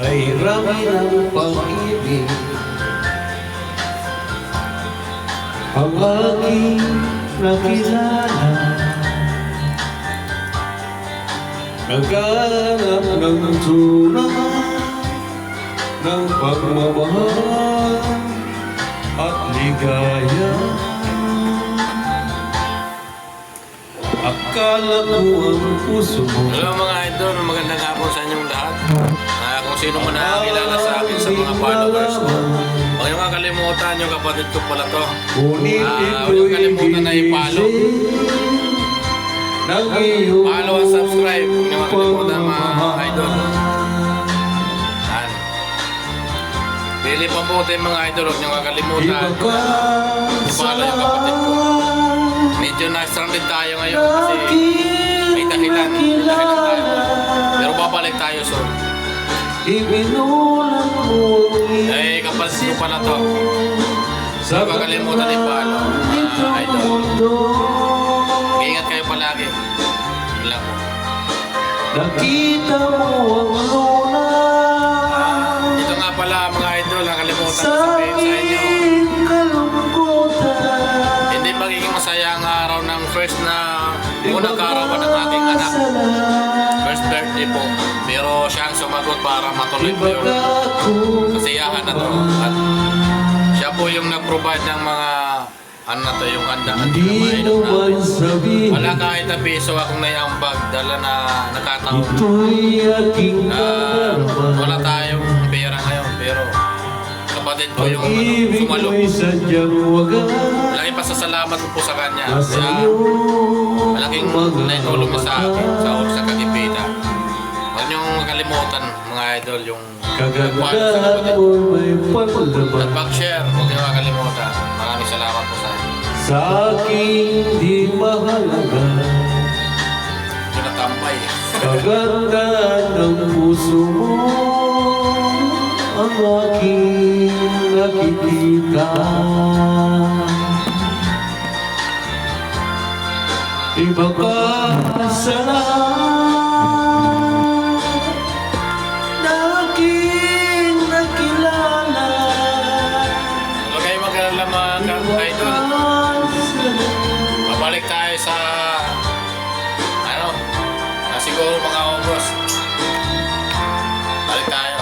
ay rami ng pag-ibig. Ang aking nakilala, naghanap ng tunay ng pagmamahal at ligaya. Akala ko ang puso mo. Hello mga idol, magandang hapon sa inyong lahat. Kung sino man nakakilala sa akin sa mga followers ko, huwag nyo kakalimutan yung kapatid ko pala to. Huwag nyo kalimutan na i-follow. Follow and subscribe. Huwag nyo kakalimutan mga idol. Yan. Pili pa po tayo mga idol, huwag nyo kakalimutan. I-follow yung kapatid ko. Medyo na-stranded tayo ngayon kasi may dahilan tayo. Pero babalik tayo soon. Eh, kapatid ko pala to. Huwag kakalimutan i-follow. Idol. Ingat kayo palagi. Ilang po. Nakita mo ang luna. Ito nga pala mga idol, nakalimutan ko sabihin sa inyo. Hindi magiging masaya ang araw ng first na unang karawan ng aking anak. First birthday po. Pero siya ang sumagot para matuloy po yung kasiyahan na to. At siya po yung nag-provide ng mga ano na to, yung handa. Wala kahit na piso akong naiambag dala na nakataon. Wala tayong pera ngayon pero kapatid ko yung sumalok. Malaking pasasalamat ko po sa kanya. Kaya malaking naitulong niya sa akin sa kagipitan. Huwag niyong makalimutan mga idol yung pag-follow sa kapatid ko. At pag-share, huwag niyong makalimutan. Maraming salamat po sa inyo. Sa aking di mahalaga, Pinatambay. kaganda ng puso mo ang aking nakikita. Iba ka sa lahat na aking nakilala. Huwag kayo mag-alala mga idol. Babalik tayo sa siguro mga August. Balik tayo.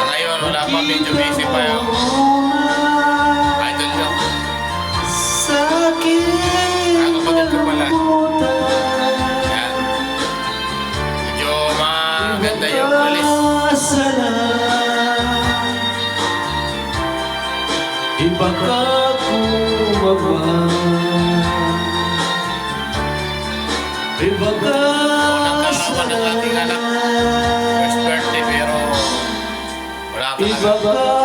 Ngayon wala pa, medyo busy pa yung idol nyo. Kapatid ko pala. Yan. Medyo maganda yung release. Iba ka kumabang, iba ka Unang karawan ng ating anak. First birthday pero wala iba talaga. ka